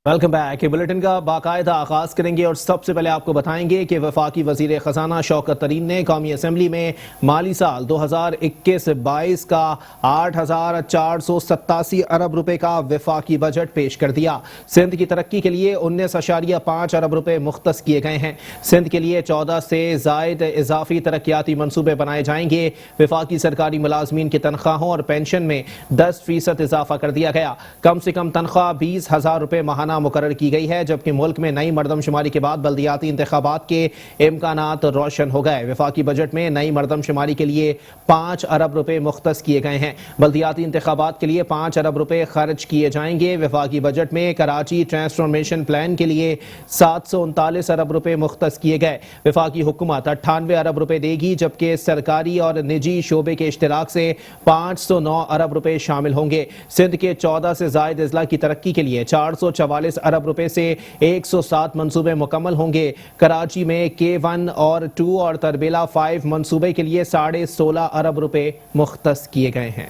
Welcome back. Bulletin کا باقاعدہ آغاز کریں گے اور سب سے پہلے آپ کو بتائیں گے کہ وفاقی وزیر خزانہ شوکت ترین نے قومی اسمبلی میں مالی سال 2021-22 کا 8,487 ارب روپے کا وفاقی بجٹ پیش کر دیا۔ سندھ کی ترقی کے لیے 19.5 ارب روپے مختص کیے گئے ہیں۔ سندھ کے لیے 14 سے زائد اضافی ترقیاتی منصوبے بنائے جائیں گے۔ وفاقی سرکاری ملازمین کی تنخواہوں اور پینشن میں 10% اضافہ کر دیا گیا۔ کم سے کم تنخواہ 20,000 روپے ماہانہ مقرر کی گئی ہے، جبکہ ملک میں نئی مردم شماری کے بعد بلدیاتی انتخابات کے امکانات روشن ہو گئے۔ وفاقی بجٹ میں نئی مردم شماری کے لیے 5 ارب روپے مختص کیے گئے ہیں۔ بلدیاتی انتخابات کے لیے 5 ارب روپے خرچ کیے جائیں گے۔ وفاقی بجٹ میں کراچی ٹرانسفارمیشن پلان کے لیے 739 ارب روپے مختص کیے گئے۔ وفاقی حکومت 98 ارب روپے دے گی، جبکہ سرکاری اور نجی شعبے کے اشتراک سے 509 ارب روپے شامل ہوں گے۔ سندھ کے 14 سے زائد اضلاع کی ترقی کے لیے 444 ارب روپے سے 107 منصوبے مکمل ہوں گے۔ کراچی میں K1 اور 2 اور تربیلا 5 منصوبے کے لیے 16.5 ارب روپے مختص کیے گئے ہیں۔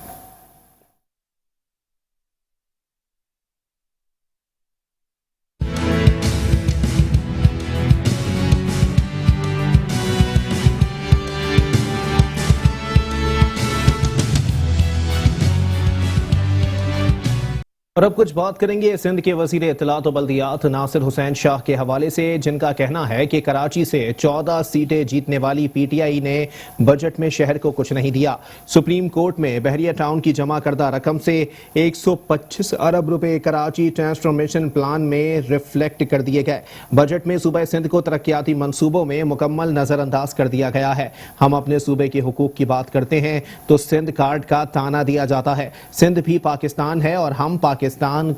اور اب کچھ بات کریں گے سندھ کے وزیر اطلاعات و بلدیات ناصر حسین شاہ کے حوالے سے، جن کا کہنا ہے کہ کراچی سے 14 سیٹیں جیتنے والی پی ٹی آئی نے بجٹ میں شہر کو کچھ نہیں دیا۔ سپریم کورٹ میں بحریہ ٹاؤن کی جمع کردہ رقم سے 125 ارب روپے کراچی ٹرانسفارمیشن پلان میں ریفلیکٹ کر دیے گئے۔ بجٹ میں صوبہ سندھ کو ترقیاتی منصوبوں میں مکمل نظر انداز کر دیا گیا ہے۔ ہم اپنے صوبے کے حقوق کی بات کرتے ہیں تو سندھ کارڈ کا تانا دیا جاتا ہے۔ سندھ بھی پاکستان ہے اور ہم پاکستان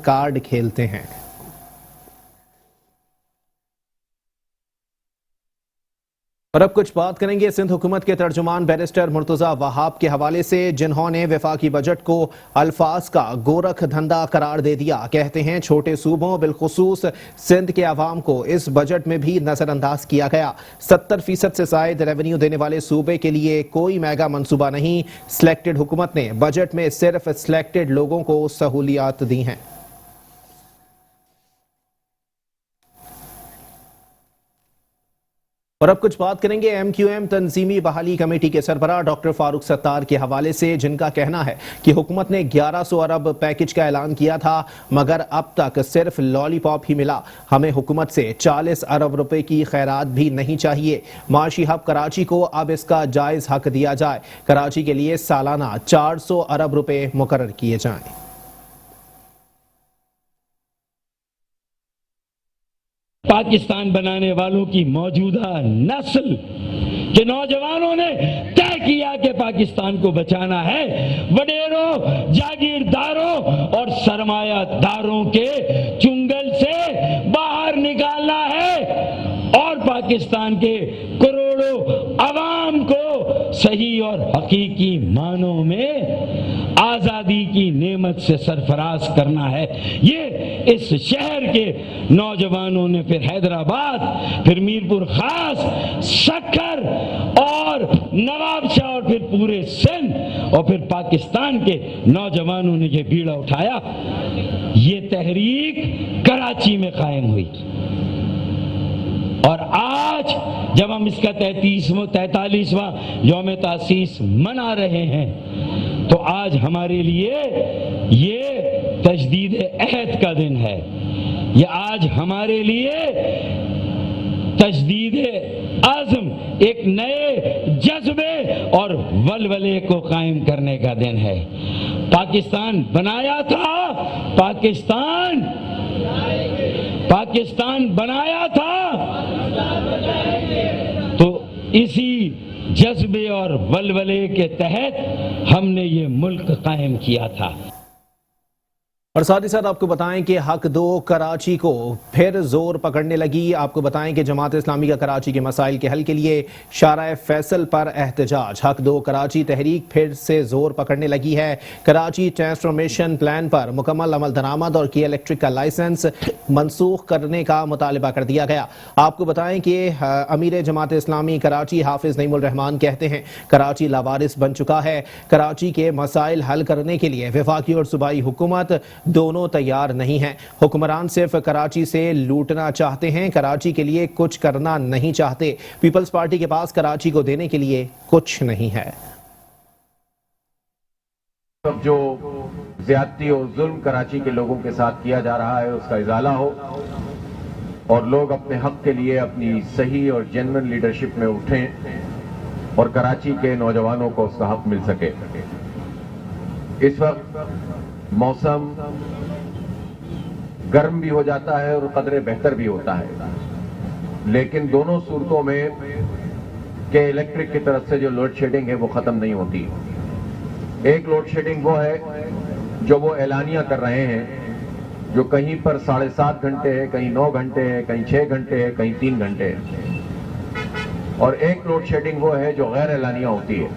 کارڈ کھیلتے ہیں۔ اور اب کچھ بات کریں گے سندھ حکومت کے ترجمان بیرسٹر مرتضی وہاب کے حوالے سے، جنہوں نے وفاقی بجٹ کو الفاظ کا گورکھ دھندا قرار دے دیا۔ کہتے ہیں چھوٹے صوبوں بالخصوص سندھ کے عوام کو اس بجٹ میں بھی نظر انداز کیا گیا۔ 70% سے زائد ریونیو دینے والے صوبے کے لیے کوئی میگا منصوبہ نہیں۔ سلیکٹڈ حکومت نے بجٹ میں صرف سلیکٹڈ لوگوں کو سہولیات دی ہیں۔ اور اب کچھ بات کریں گے ایم کیو ایم تنظیمی بحالی کمیٹی کے سربراہ ڈاکٹر فاروق ستار کے حوالے سے، جن کا کہنا ہے کہ حکومت نے 1100 ارب پیکج کا اعلان کیا تھا، مگر اب تک صرف لالی پاپ ہی ملا۔ ہمیں حکومت سے 40 ارب روپے کی خیرات بھی نہیں چاہیے۔ معاشی ہب کراچی کو اب اس کا جائز حق دیا جائے۔ کراچی کے لیے سالانہ 400 ارب روپے مقرر کیے جائیں۔ پاکستان بنانے والوں کی موجودہ نسل کے نوجوانوں نے طے کیا کہ پاکستان کو بچانا ہے، وڈیروں، جاگیرداروں اور سرمایہ داروں کے چنگل سے باہر نکالنا ہے اور پاکستان کے کروڑوں عوام کو صحیح اور حقیقی معنوں میں آزادی کی نعمت سے سرفراز کرنا ہے۔ یہ اس شہر کے نوجوانوں نے پھر حیدرآباد، پھر میرپور خاص، سکھر اور نواب شاہ اور پھر پورے سندھ اور پھر پاکستان کے نوجوانوں نے یہ بیڑا اٹھایا۔ یہ تحریک کراچی میں قائم ہوئی اور آج جب ہم اس کا 43واں یوم تاسیس منا رہے ہیں تو آج ہمارے لیے یہ تجدید عہد کا دن ہے۔ یہ آج ہمارے لیے تجدید عزم، ایک نئے جذبے اور ولولے کو قائم کرنے کا دن ہے۔ پاکستان بنایا تھا، پاکستان بنایا تھا تو اسی جذبے اور ولولے کے تحت ہم نے یہ ملک قائم کیا تھا۔ اور ساتھ ہی ساتھ آپ کو بتائیں کہ حق دو کراچی کو پھر زور پکڑنے لگی۔ آپ کو بتائیں کہ جماعت اسلامی کا کراچی کے مسائل کے حل کے لیے شارع فیصل پر احتجاج۔ حق دو کراچی تحریک پھر سے زور پکڑنے لگی ہے۔ کراچی ٹرانسفارمیشن پلان پر مکمل عمل درآمد اور کی الیکٹرک کا لائسنس منسوخ کرنے کا مطالبہ کر دیا گیا۔ آپ کو بتائیں کہ امیر جماعت اسلامی کراچی حافظ نعیم الرحمان کہتے ہیں کراچی لاوارث بن چکا ہے۔ کراچی کے مسائل حل کرنے کے لیے وفاقی اور صوبائی حکومت دونوں تیار نہیں ہیں۔ حکمران صرف کراچی سے لوٹنا چاہتے ہیں، کراچی کے لیے کچھ کرنا نہیں چاہتے۔ پیپلز پارٹی کے پاس کراچی کو دینے کے لیے کچھ نہیں ہے۔ جو زیادتی اور ظلم کراچی کے لوگوں کے ساتھ کیا جا رہا ہے اس کا ازالہ ہو اور لوگ اپنے حق کے لیے اپنی صحیح اور جینوئن لیڈرشپ میں اٹھیں اور کراچی کے نوجوانوں کو اس کا حق مل سکے۔ اس وقت موسم گرم بھی ہو جاتا ہے اور قدرے بہتر بھی ہوتا ہے، لیکن دونوں صورتوں میں کہ الیکٹرک کی طرف سے جو لوڈ شیڈنگ ہے وہ ختم نہیں ہوتی۔ ایک لوڈ شیڈنگ وہ ہے جو وہ اعلانیہ کر رہے ہیں، جو کہیں پر 7.5 گھنٹے ہے، کہیں 9 گھنٹے ہے، کہیں 6 گھنٹے ہے، کہیں 3 گھنٹے ہے۔ اور ایک لوڈ شیڈنگ وہ ہے جو غیر اعلانیہ ہوتی ہے،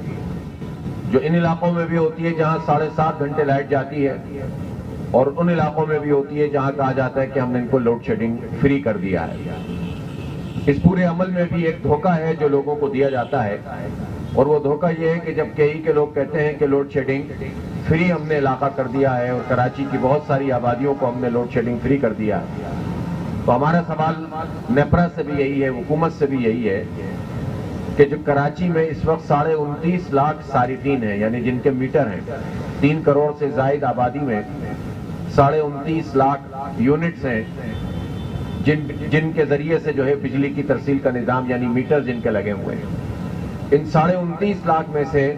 جو ان علاقوں میں بھی ہوتی ہے جہاں 7.5 گھنٹے لائٹ جاتی ہے، اور ان علاقوں میں بھی ہوتی ہے جہاں کہا جاتا ہے کہ ہم نے ان کو لوڈ شیڈنگ فری کر دیا ہے۔ اس پورے عمل میں بھی ایک دھوکہ ہے جو لوگوں کو دیا جاتا ہے، اور وہ دھوکہ یہ ہے کہ جب کئی کے لوگ کہتے ہیں کہ لوڈ شیڈنگ فری ہم نے علاقہ کر دیا ہے اور کراچی کی بہت ساری آبادیوں کو ہم نے لوڈ شیڈنگ فری کر دیا ہے، تو ہمارا سوال نیپرا سے بھی یہی ہے، حکومت سے بھی یہی ہے کہ جو کراچی میں اس وقت 29.5 لاکھ صارفین ہیں، یعنی جن کے میٹر ہیں، 3 کروڑ سے زائد آبادی میں 29.5 لاکھ یونٹس ہیں جن کے ذریعے سے جو ہے بجلی کی ترسیل کا نظام، یعنی میٹر جن کے لگے ہوئے ہیں۔ ان 29.5 لاکھ میں سے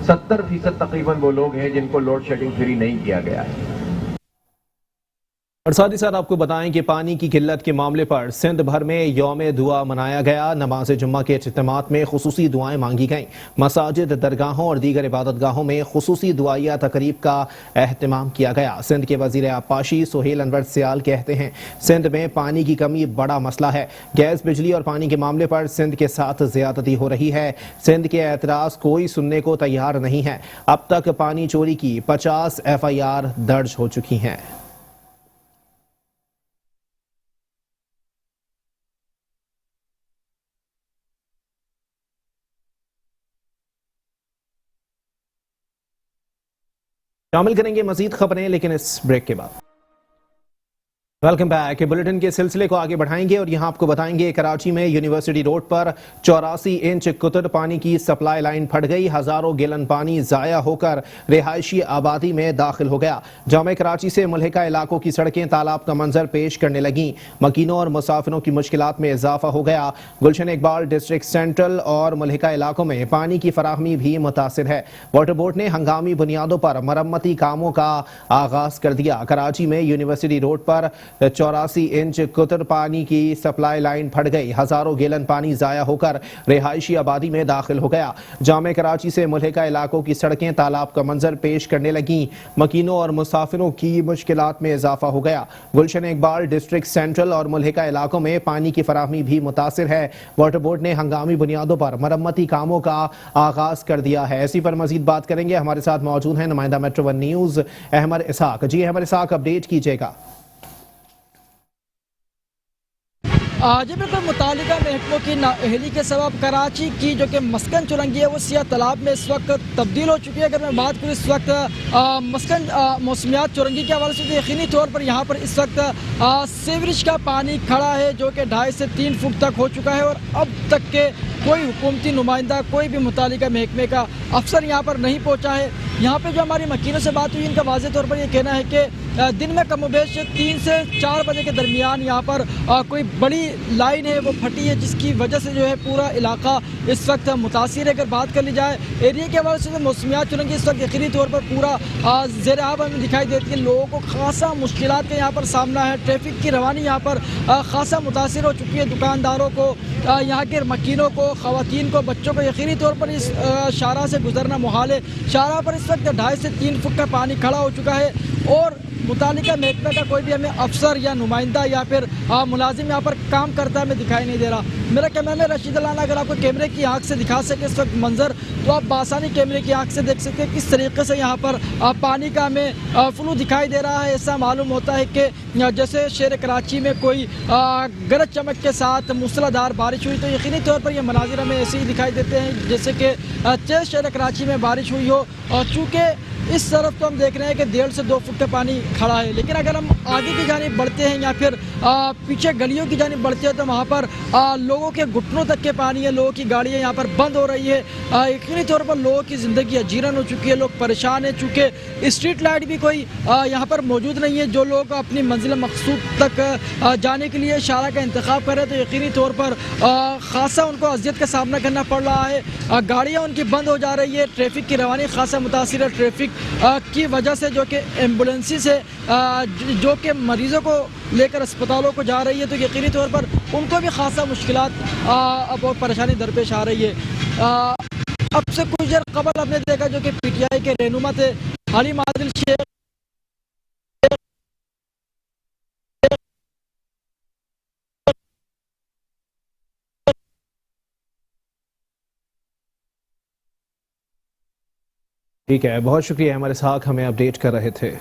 70% تقریباً وہ لوگ ہیں جن کو لوڈ شیڈنگ فری نہیں کیا گیا ہے۔ اور ساتھ ہی ساتھ آپ کو بتائیں کہ پانی کی قلت کے معاملے پر سندھ بھر میں یوم دعا منایا گیا۔ نماز جمعہ کے اجتماعات میں خصوصی دعائیں مانگی گئیں۔ مساجد، درگاہوں اور دیگر عبادت گاہوں میں خصوصی دعائیہ تقریب کا اہتمام کیا گیا۔ سندھ کے وزیر آبپاشی سہیل انور سیال کہتے ہیں سندھ میں پانی کی کمی بڑا مسئلہ ہے۔ گیس، بجلی اور پانی کے معاملے پر سندھ کے ساتھ زیادتی ہو رہی ہے۔ سندھ کے اعتراض کوئی سننے کو تیار نہیں ہے۔ اب تک پانی چوری کی 50 FIR درج ہو چکی ہیں۔ شامل کریں گے مزید خبریں لیکن اس بریک کے بعد۔ Welcome back. بلیٹن کے سلسلے کو آگے بڑھائیں گے اور یہاں آپ کو بتائیں گے کراچی میں یونیورسٹی روڈ پر 84 انچ قطر پانی کی سپلائی لائن پھٹ گئی۔ ہزاروں گیلن پانی ضائع ہو کر رہائشی آبادی میں داخل ہو گیا۔ جامع کراچی سے ملحقہ علاقوں کی سڑکیں تالاب کا منظر پیش کرنے لگیں۔ مکینوں اور مسافروں کی مشکلات میں اضافہ ہو گیا۔ گلشن اقبال ڈسٹرکٹ سینٹرل اور ملحقہ علاقوں میں پانی کی فراہمی بھی متاثر ہے۔ واٹر بورڈ نے ہنگامی بنیادوں پر مرمتی کاموں کا آغاز کر دیا۔ کراچی میں یونیورسٹی روڈ پر 84 انچ قطر پانی کی سپلائی لائن پھٹ گئی۔ ہزاروں گیلن پانی ضائع ہو کر رہائشی آبادی میں داخل ہو گیا۔ جامع کراچی سے ملحقہ علاقوں کی سڑکیں تالاب کا منظر پیش کرنے لگیں۔ مکینوں اور مسافروں کی مشکلات میں اضافہ ہو گیا۔ گلشن اقبال ڈسٹرکٹ سینٹرل اور ملحقہ علاقوں میں پانی کی فراہمی بھی متاثر ہے۔ واٹر بورڈ نے ہنگامی بنیادوں پر مرمتی کاموں کا آغاز کر دیا ہے۔ اسی پر مزید بات کریں گے، ہمارے ساتھ موجود ہیں نمائندہ میٹرو ون نیوز احمد اسحاق۔ جی احمد اسحاق، اپڈیٹ کیجیے گا۔ جی بالکل، متعلقہ محکموں کی نااہلی کے سبب کراچی کی جو کہ مسکن چرنگی ہے وہ سیاہ تالاب میں اس وقت تبدیل ہو چکی ہے۔ اگر میں بات کروں اس وقت مسکن موسمیات چرنگی کے حوالے سے تو یقینی طور پر یہاں پر اس وقت سیوریج کا پانی کھڑا ہے جو کہ 2.5 سے 3 فٹ تک ہو چکا ہے، اور اب تک کے کوئی حکومتی نمائندہ، کوئی بھی متعلقہ محکمے کا افسر یہاں پر نہیں پہنچا ہے۔ یہاں پہ جو ہماری مکینوں سے بات ہوئی، ان کا واضح طور پر یہ کہنا ہے کہ دن میں کم و بیش 3 سے 4 بجے کے درمیان یہاں پر کوئی بڑی لائن ہے وہ پھٹی ہے، جس کی وجہ سے جو ہے پورا علاقہ اس وقت متاثر ہے۔ اگر بات کر لی جائے ایریا کے حوالے سے، موسمیات چرنگی اس وقت یقینی طور پر پورا زیر آب ہمیں دکھائی دیتی ہے۔ لوگوں کو خاصا مشکلات کا یہاں پر سامنا ہے۔ ٹریفک کی روانی یہاں پر خاصا متاثر ہو چکی ہے۔ دکانداروں کو، یہاں کے مکینوں کو، خواتین کو، بچوں کو یقینی طور پر اس شاہراہ سے گزرنا محال ہے۔ شاہراہ پر اس وقت 2.5 سے 3 فٹ کا پانی کھڑا ہو چکا ہے، اور متعلقہ محکمہ کا کوئی بھی ہمیں افسر یا نمائندہ یا پھر ملازم یہاں پر کام کرتا ہمیں دکھائی نہیں دے رہا۔ میرا کیمرہ میں رشید علانہ اگر آپ کو کیمرے کی آنکھ سے دکھا سکے اس وقت منظر، تو آپ بآسانی کیمرے کی آنکھ سے دیکھ سکتے ہیں کس طریقے سے یہاں پر پانی کا ہمیں فلو دکھائی دے رہا ہے۔ ایسا معلوم ہوتا ہے کہ جیسے شہر کراچی میں کوئی گرج چمک کے ساتھ موسلا دھار بارش ہوئی، تو یقینی طور پر یہ مناظر ہمیں ایسے ہی دکھائی دیتے ہیں جیسے کہ تیز شہر کراچی میں بارش ہوئی ہو، اور چونکہ इस तरफ तो हम देख रहे हैं कि 1.5 से 2 फुट का पानी खड़ा है, लेकिन अगर हम आगे की जानिब बढ़ते हैं या फिर पीछे गलियों की जानिब बढ़ते हैं तो वहाँ पर लोगों के घुटनों तक के पानी है, लोगों की गाड़ियाँ यहाँ पर बंद हो रही है। यकीनी तौर पर लोगों की ज़िंदगी अजीरन हो चुकी है, लोग परेशान है, चूँकि स्ट्रीट लाइट भी कोई यहाँ पर मौजूद नहीं है। जो लोग अपनी मंजिल मकसूद तक जाने के लिए इशारा का इंतखाब कर रहे हैं तो यकीनी तौर पर खासा उनको अजियत का सामना करना पड़ रहा है। गाड़ियाँ उनकी बंद हो जा रही है, ट्रैफिक की रवानी खासा मुतासिर है। ट्रैफिक की वजह से जो कि एम्बुलेंसेस है जो कि मरीज़ों को लेकर अस्पतालों को जा रही है तो यकीनी तौर पर उनको भी खासा मुश्किलात अब और परेशानी दरपेश आ रही है। अब से कुछ देर कबल हमने देखा जो कि PTI के रहनुमा थे हालिम आदिल शेख ठीक है, बहुत शुक्रिया हमारे साथ हमें अपडेट कर रहे थे।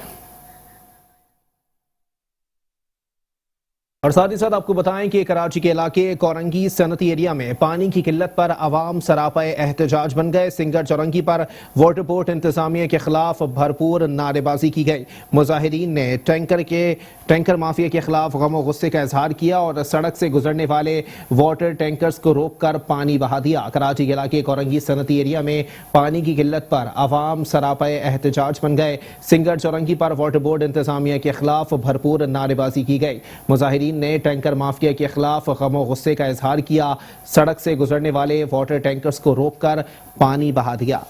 और साथ ही साथ आपको बताएं कि कराची के इलाके कोरंगी सनती एरिया में पानी की किल्लत पर अवाम सरापाए एहतजाज बन गए। सिंगर चौरंगी पर वाटर बोर्ड इंतजामिया के खिलाफ भरपूर नारेबाजी की गई। मुजाहिरीन ने टैंकर माफिया के खिलाफ गम और गुस्से का इजहार किया और सड़क से गुजरने वाले वाटर टैंकर्स को रोककर पानी बहा दिया। कराची के इलाके कोरंगी सनती एरिया में पानी की किल्लत पर अवाम सरापाए एहतजाज बन गए। सिंगर चौरंगी पर वाटर बोर्ड इंतजामिया के खिलाफ भरपूर नारेबाजी की गई। मुजाहिरीन ने टैंकर माफिया के खिलाफ गम और गुस्से का इजहार किया, सड़क से गुजरने वाले वाटर टैंकर्स को रोककर पानी बहा दिया।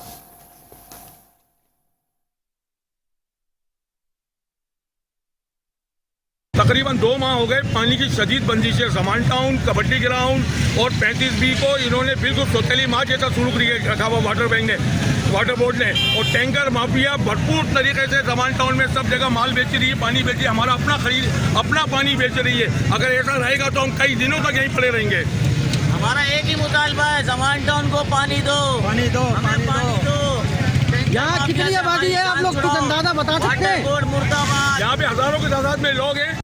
तकरीबन 2 माह हो गए पानी की शदीद बंदिश है। जमान टाउन, कबड्डी ग्राउंड और 35B को इन्होंने बिल्कुल सोतेली माँ जैसा शुरू रखा हुआ वाटर बोर्ड ने। और टैंकर माफिया भरपूर तरीके से जमान टाउन में सब जगह माल बेच रही है, पानी बेच रही है, हमारा अपना पानी बेच रही है। अगर ऐसा रहेगा तो हम कई दिनों तक यहीं पड़े रहेंगे। हमारा एक ही मुतालबा है, जमान टाउन को पानी दो, पानी दो, पानी दो। यहाँ कितनी आबादी है आप लोग कुछ अंदाजा बता सकते हैं? यहाँ पे हजारों की तादाद में लोग हैं।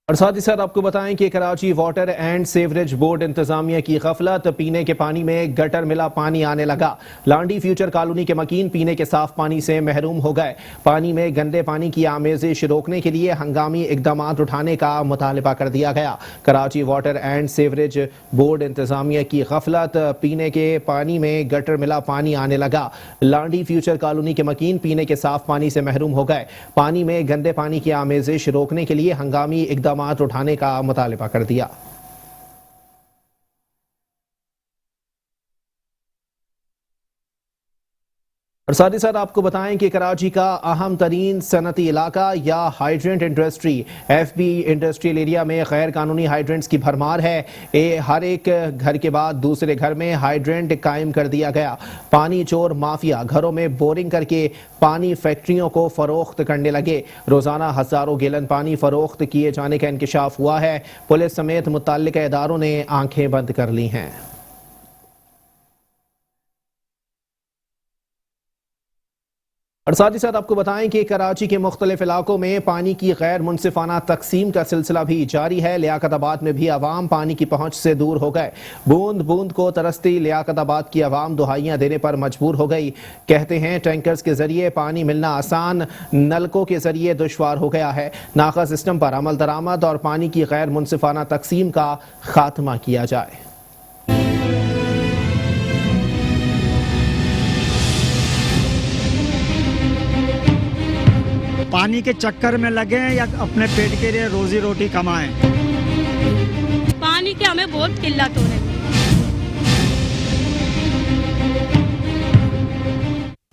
और साथ ही साथ आपको बताएं कि Karachi water and sewerage board इंतजामिया की गफलत, पीने के पानी में गटर मिला पानी आने लगा। लांडी फ्यूचर कॉलोनी के मकीन पीने के साफ पानी से महरूम हो गए। पानी में गंदे पानी की आमेजिश रोकने के लिए हंगामी इकदाम उठाने का मुतालबा कर दिया गया। Karachi water and sewerage board इंतजामिया की गफलत, पीने के पानी में गटर मिला पानी आने लगा। लांडी फ्यूचर कॉलोनी के मकीन पीने के साफ पानी से महरूम हो गए। पानी में गंदे पानी की आमेजिश रोकने के लिए हंगामी इकदाम उठाने का मुतालबा कर दिया। और साथ ही साथ आपको बताएं कि कराची का अहम तरीन सनती इलाका या hydrant industry FB industrial area में गैर कानूनी हाइड्रेंट्स की भरमार है। हर एक घर के बाद दूसरे घर में हाइड्रेंट कायम कर दिया गया। पानी चोर माफिया घरों में बोरिंग करके पानी फैक्ट्रियों को फरोख्त करने लगे। रोजाना हजारों गैलन पानी फरोख्त किए जाने का इंकशाफ हुआ है। पुलिस समेत मुतल्लिका इदारों ने आंखें बंद कर ली हैं। और साथ ही साथ आपको बताएं कि कराची के मुख्तलिफ इलाकों में पानी की गैर मुनसिफाना तकसीम का सिलसिला भी जारी है। लियाकताबाद में भी अवाम पानी की पहुंच से दूर हो गए। बूंद बूंद को तरसती लियाकताबाद की अवाम दुहाइयां देने पर मजबूर हो गई। कहते हैं टैंकर्स के जरिए पानी मिलना आसान, नलकों के जरिए दुश्वार हो गया है। नाका सिस्टम पर अमल दरामद और पानी की गैर मुनसिफाना तकसीम का खात्मा किया जाए। पानी के चक्कर में लगे या अपने पेट के लिए रोजी रोटी कमाएं। पानी की हमें बहुत किल्लत हो रही है।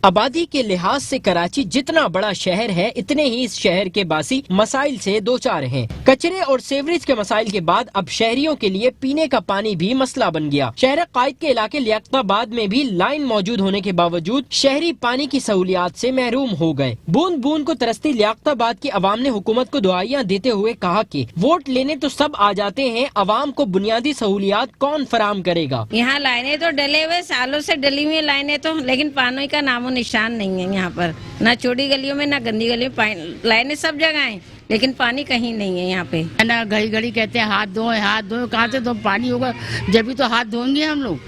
आबादी के लिहाज से कराची जितना बड़ा शहर है, इतने ही इस शहर के बासी मसाइल से दो चार हैं। कचरे और सीवरेज के मसाइल के बाद अब शहरियों के लिए पीने का पानी भी मसला बन गया। शहर कायद के इलाके लियाकताबाद में भी लाइन मौजूद होने के बावजूद शहरी पानी की सहूलियात से महरूम हो गए। बूंद बूंद को तरसती लियाकताबाद की अवाम ने हुकूमत को दुआइयां देते हुए कहा कि वोट लेने तो सब आ जाते हैं, अवाम को बुनियादी सहूलियात कौन फराम करेगा। यहाँ लाइनें तो डले हुए, सालों से डली हुई लाइनें तो, लेकिन पानी का नामो निशान नहीं है यहाँ पर। ना छोटी गलियों में ना गंदी गलियों में, लाइनें सब जगह हैं लेकिन पानी कहीं नहीं है यहाँ पे। ना घड़ी घड़ी कहते हैं हाथ धोए, कहाँ से तो पानी होगा जब भी तो हाथ धोएंगे हम लोग।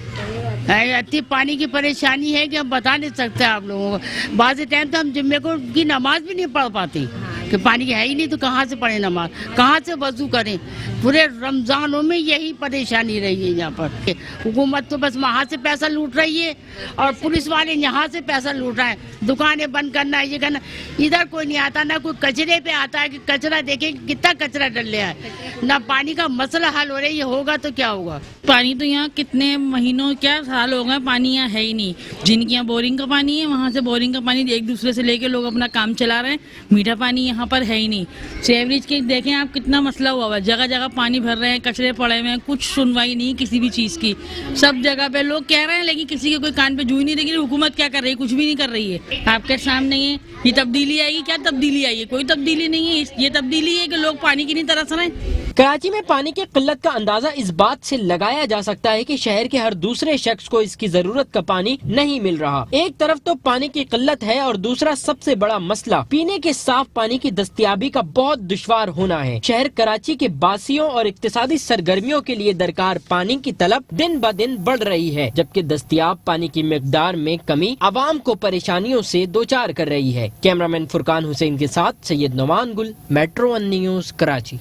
इतनी पानी की परेशानी है कि हम बता नहीं सकते आप लोगों को। बाज़ टाइम तो हम जुम्मे को की नमाज भी नहीं पढ़ पाते कि पानी है ही नहीं तो कहाँ से पढ़े नमाज, कहाँ से वजू करें। पूरे रमज़ानों में यही परेशानी रही है यहाँ पर। हुकूमत तो बस वहाँ से पैसा लूट रही है और पुलिस वाले यहाँ से पैसा लूट रहे हैं। दुकानें बंद करना, ये करना, इधर कोई नहीं आता, ना कोई कचरे पे आता है कि कचरा देखें कितना कचरा डल रहा है, ना पानी का मसला हल हो रहा है। ये होगा तो क्या होगा। पानी तो यहाँ कितने महीनों क्या साल हो गए पानी यहाँ है ही नहीं। जिनके यहाँ बोरिंग का पानी है वहाँ से बोरिंग का पानी एक दूसरे से लेके लोग अपना काम चला रहे हैं। मीठा पानी यहाँ पर है ही नहीं। सेवरेज के देखें आप कितना मसला हुआ है, जगह जगह पानी भर रहे हैं, कचरे पड़े हुए हैं, कुछ सुनवाई नहीं किसी भी चीज़ की। सब जगह पे लोग कह रहे हैं लेकिन किसी के कोई कान पे जू ही नहीं रही। हुकूमत क्या कर रही है? कुछ भी नहीं कर रही है। आपके सामने ये तब्दीली आएगी। क्या तब्दीली आई है? कोई तब्दीली नहीं है। ये तब्दीली है कि लोग पानी की नहीं तरस रहे हैं। कराची में पानी की किल्लत का अंदाजा इस बात से लगाया जा सकता है कि शहर के हर दूसरे शख्स को इसकी जरूरत का पानी नहीं मिल रहा। एक तरफ तो पानी की किल्लत है और दूसरा सबसे बड़ा मसला पीने के साफ पानी की दस्तयाबी का बहुत दुश्वार होना है। शहर कराची के बासियों और इक्तिसादी सरगर्मियों के लिए दरकार पानी की तलब दिन ब दिन बढ़ रही है, जबकि दस्तयाब पानी की मिकदार में कमी आवाम को परेशानियों से दोचार कर रही है। कैमरामैन फुरकान हुसैन के साथ सैयद नुमान गुल, मेट्रो 1 न्यूज़, कराची।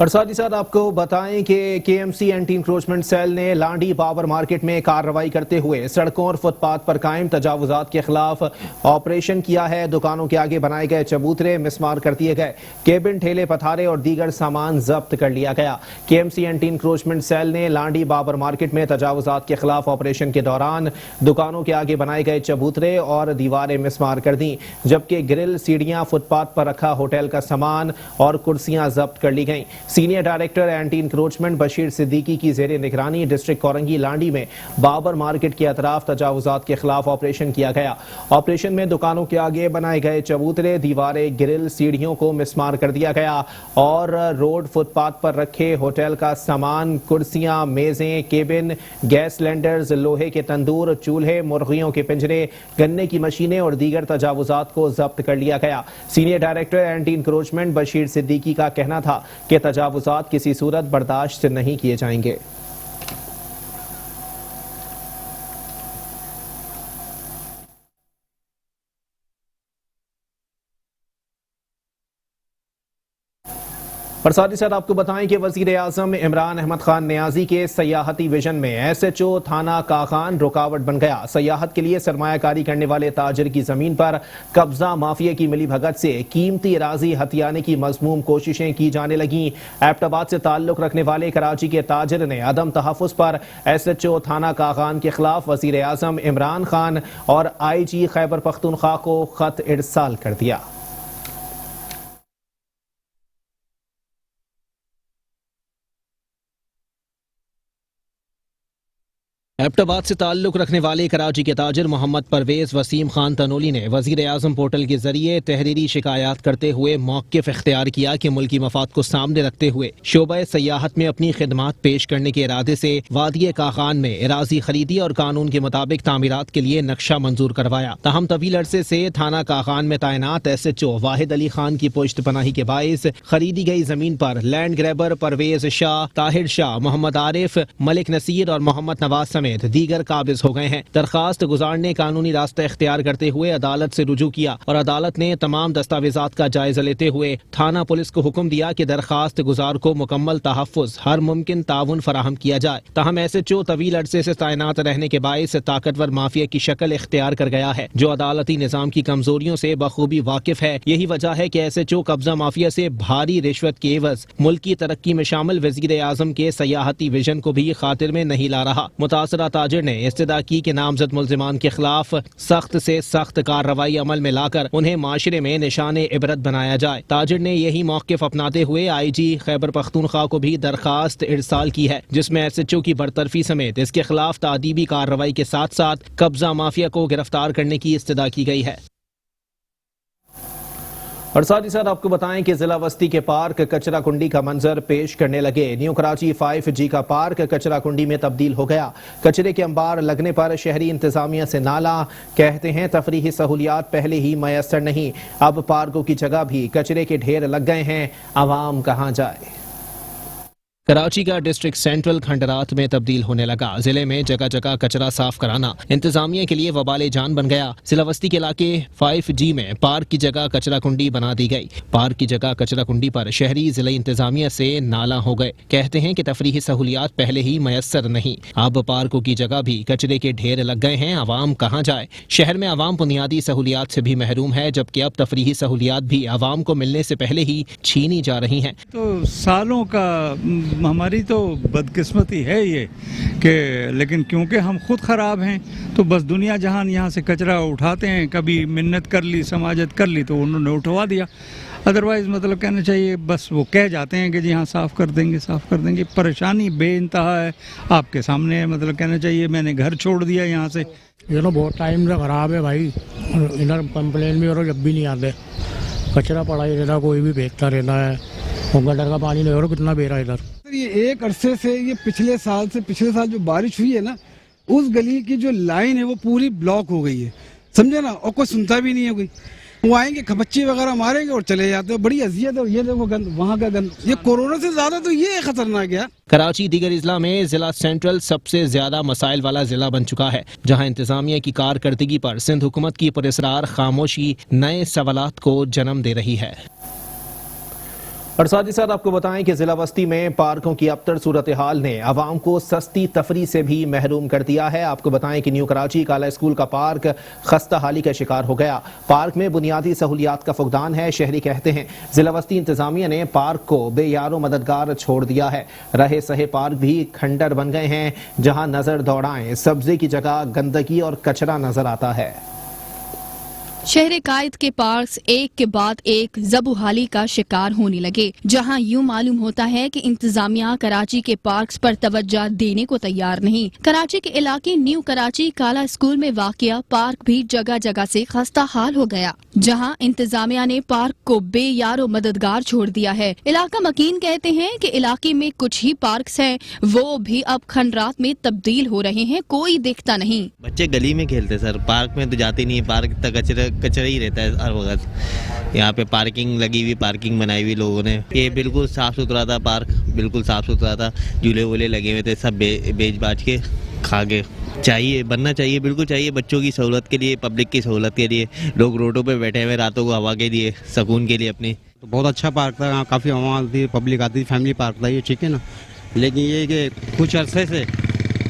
और साथ ही साथ आपको बताएं कि KMC एंटी इंक्रोचमेंट सेल ने लांडी पावर मार्केट में कार्रवाई करते हुए सड़कों और फुटपाथ पर कायम तजावुजात के खिलाफ ऑपरेशन किया है। दुकानों के आगे बनाए गए चबूतरे मिसमार कर दिए गए, केबिन, ठेले, पथारे और दीगर सामान जब्त कर लिया गया। KMC एंटी इंक्रोचमेंट सेल ने लांडी पावर मार्केट में तजावुजात के खिलाफ ऑपरेशन के दौरान दुकानों के आगे बनाए गए चबूतरे और दीवारें मिसमार कर दी, जबकि ग्रिल, सीढ़ियां, फुटपाथ पर रखा होटल का सामान और कुर्सियां जब्त कर ली गईं। Senior director anti encroachment Bashir Siddiqui की जेर निगरानी डिस्ट्रिक्ट कोरंगी लांडी में बाबर मार्केट के अतराफ तजावुजात के खिलाफ ऑपरेशन किया गया। ऑपरेशन में दुकानों के आगे बनाए गए चबूतरे, दीवारें, ग्रिल, सीढ़ियों को मिसमार कर दिया गया और रोड, फुटपाथ पर रखे होटल का सामान, कुर्सियां, मेजें, केबिन, गैस सिलेंडर्स, लोहे के तंदूर, चूल्हे, मुर्गियों के पिंजरे, गन्ने की मशीनें और दीगर तजावुजात को जब्त कर लिया गया। Senior director anti encroachment Bashir Siddiqui का कहना था कि तजावुजात किसी सूरत बर्दाश्त नहीं किए जाएंगे। और साथ ही साथ आपको बताएं कि वजीर आजम इमरान अहमद खान नियाजी के सयाहती विजन में SHO थाना काखान रुकावट बन गया। सयाहत के लिए सरमायाकारी करने वाले ताजिर की जमीन पर कब्जा माफिया की मिली भगत से कीमती राजी हथियाने की मजमूम कोशिशें की जाने लगी। एबटाबाद से ताल्लुक रखने वाले कराची के ताजिर ने अदम तहफ़्फ़ुज़ पर SHO थाना काखान के खिलाफ वजीर आजम इमरान खान और IG खैबर पख्तूनख्वा को खत इरसाल कर दिया। एबटाबाद से ताल्लुक रखने वाले कराची के ताजिर मोहम्मद परवेज वसीम खान तनोली ने वजीर आजम पोर्टल के जरिए तहरीरी शिकायत करते हुए मौक़िफ़ इख्तियार किया कि मुल्की मफाद को सामने रखते हुए शोबा सयाहत में अपनी खिदमात पेश करने के इरादे से वादी काखान में इराजी खरीदी और कानून के मुताबिक तामीरात के लिए नक्शा मंजूर करवाया। ताहम तवील अरसे से थाना काखान में तैनात SHO वाहिद अली खान की पुश्त पनाही के बाइस खरीदी गई जमीन पर लैंड ग्रैबर परवेज शाह, ताहिर शाह, मोहम्मद आरिफ, मलिक नसीर और मोहम्मद नवाज समेत दीगर काबिज हो गए हैं। दरखास्त गुजार ने कानूनी रास्ता इख्तियार करते हुए अदालत से रुजू किया और अदालत ने तमाम दस्तावेजात का जायजा लेते हुए थाना पुलिस को हुक्म दिया कि दरखास्त गुजार को मुकम्मल तहफ़्फ़ुज़ हर मुमकिन ताउन फराहम किया जाए। ताहम SHO तवील अरसे से तैनात रहने के बाइस ताकतवर माफिया की शक्ल इख्तियार कर गया है, जो अदालती निज़ाम की कमजोरियों से बखूबी वाकिफ है। यही वजह है कि SHO कब्जा माफिया से भारी रिश्वत के एवज मुल्क की तरक्की में शामिल वज़ीर आज़म के सयाहती विजन को भी खातिर में नहीं ला रहा। मुतासरा ताजिर ने इस्तदा की कि नामजद मुल्जिमान के खिलाफ सख्त से सख्त कार्रवाई अमल में लाकर उन्हें माशरे में निशाने इबरत बनाया जाए। ताजिर ने यही मौक़िफ़ अपनाते हुए IG खैबर पख्तूनख्वा को भी दरखास्त इरसाल की है, जिसमें SHO की बरतरफी समेत इसके खिलाफ तादीबी कार्रवाई के साथ साथ कब्जा माफिया को गिरफ्तार करने की इस्तदा की गई है। और साथ ही साथ आपको बताएं कि जिला वस्ती के पार्क कचरा कुंडी का मंजर पेश करने लगे। न्यू कराची 5G का पार्क कचरा कुंडी में तब्दील हो गया। कचरे के अंबार लगने पर शहरी इंतजामिया से नाला, कहते हैं तफरीही सहूलियात पहले ही मैसर नहीं, अब पार्कों की जगह भी कचरे के ढेर लग गए हैं, आवाम कहाँ जाए। कराची का डिस्ट्रिक्ट सेंट्रल खंडरात में तब्दील होने लगा। जिले में जगह जगह कचरा साफ कराना इंतजामिया के लिए वबाले जान बन गया। सिलावस्ती के इलाके 5G में पार्क की जगह कचरा कुंडी बना दी गई। पार्क की जगह कचरा कुंडी पर शहरी जिला इंतजामिया से नाला हो गए। कहते हैं कि तफरीही सहूलियात पहले ही मयसर नहीं, अब पार्कों की जगह भी कचरे के ढेर लग गए हैं। आवाम कहाँ जाए? शहर में आवाम बुनियादी सहूलियात से भी महरूम है, जबकि अब तफरीही सहूलियात भी आवाम को मिलने से पहले ही छीनी जा रही हैं। तो सालों का हमारी तो बदकिस्मती है ये कि, लेकिन क्योंकि हम खुद ख़राब हैं तो बस दुनिया जहान यहाँ से कचरा उठाते हैं। कभी मिन्नत कर ली, समाजत कर ली तो उन्होंने उठवा दिया। अदरवाइज़ मतलब कहना चाहिए बस वो कह जाते हैं कि जी हाँ साफ़ कर देंगे, साफ़ कर देंगे। परेशानी बेइंतहा है, आपके सामने मतलब कहना चाहिए मैंने घर छोड़ दिया यहाँ से। ये तो बहुत टाइम से ख़राब है भाई, इधर कंप्लेन भी हो रहा, जब भी नहीं आते, कचरा पड़ा ही रहता, कोई भी फेंकता रहता है, और गटर का पानी नहीं हो रहा, कितना बेरा है इधर। ये एक अरसे से, ये पिछले साल जो बारिश हुई है ना, उस गली की जो लाइन है वो पूरी ब्लॉक हो गई है, समझे ना, और कोई सुनता भी नहीं है कोई। वो आएंगे खबच्चे वगैरह मारेंगे और चले जाते हैं, बड़ी अजियत है। और ये देखो गंद, वहाँ का गंद, ये कोरोना से ज्यादा तो ये खतरनाक है। कराची दीगर इजला में जिला सेंट्रल सबसे ज्यादा मसाइल वाला जिला बन चुका है, जहां इंतजामिया की कारकर्दगी पर सिंध हुकूमत की पुरस्रार खामोशी नए सवालात को जन्म दे रही है। और साथ ही साथ आपको बताएं कि जिला बस्ती में पार्कों की अबतर सूरत हाल ने आवाम को सस्ती तफरी से भी महरूम कर दिया है। आपको बताएं कि न्यू कराची काला स्कूल का पार्क खस्ता हाली का शिकार हो गया। पार्क में बुनियादी सहूलियात का फुकदान है। शहरी कहते हैं जिला बस्ती इंतजामिया ने पार्क को बेयारो मददगार छोड़ दिया है। रहे सहे पार्क भी खंडर बन गए हैं, जहां नजर दौड़ाएं सब्जी की जगह गंदगी और कचरा नजर आता है। शहर कायद के पार्क्स एक के बाद एक ज़बूहाली का शिकार होने लगे, जहां यूं मालूम होता है कि इंतजामिया कराची के पार्क्स पर तवज्जो देने को तैयार नहीं। कराची के इलाके न्यू कराची काला स्कूल में वाक़िया पार्क भी जगह जगह से खस्ता हाल हो गया, जहां इंतजामिया ने पार्क को बेयारो मददगार छोड़ दिया है। इलाका मकीन कहते हैं कि इलाके में कुछ ही पार्क्स हैं, वो भी अब खंडरात में तब्दील हो रहे हैं, कोई दिखता नहीं। बच्चे गली में खेलते सर, पार्क में तो जाते नहीं। पार्क तक कचरा ही रहता है हर वक्त। यहाँ पे पार्किंग लगी हुई, पार्किंग बनाई हुई लोगों ने। ये बिल्कुल साफ सुथरा था, पार्क बिल्कुल साफ सुथरा था, झूले वूले लगे हुए थे, सब बेच बाज के खा के। चाहिए बनना चाहिए, बिल्कुल चाहिए, बच्चों की सहूलत के लिए, पब्लिक की सहूलत के लिए। लोग रोडों पे बैठे हुए रातों को हवा के लिए, सुकून के लिए अपनी। तो बहुत अच्छा पार्क था, यहाँ काफ़ी हवा आती, पब्लिक आती, फैमिली पार्क था ये, ठीक है ना। लेकिन ये कि कुछ अरसे से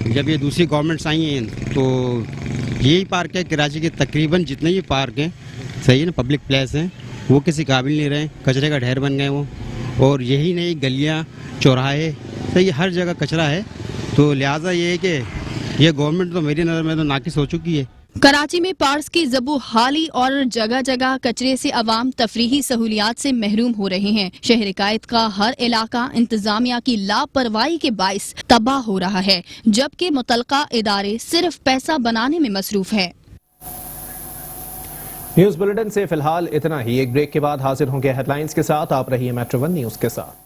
जब ये दूसरी गवर्नमेंट्स आई हैं तो यही पार्क है कराची के तकरीबन जितने भी पार्क हैं, सही है ना, पब्लिक प्लेस हैं, वो किसी काबिल नहीं रहे, कचरे का ढेर बन गए वो। और यही नहीं गलियाँ चौराहे, सही हर जगह कचरा है। तो लिहाजा ये है कि ये गवर्नमेंट तो मेरी नज़र में तो नाकिस हो चुकी है। कराची में पार्क्स की ज़बूहाली और जगह जगह कचरे से अवाम तफरीही सहूलियात से महरूम हो रहे हैं। शहर कायद का हर इलाका इंतजामिया की लापरवाही के बाइस तबाह हो रहा है, जबकि मुतलका इदारे सिर्फ पैसा बनाने में मसरूफ है। न्यूज बुलेटिन से फिलहाल इतना ही। एक ब्रेक के बाद हाजिर होंगे हेडलाइंस के साथ। आप रहिए मेट्रो 1 न्यूज के साथ।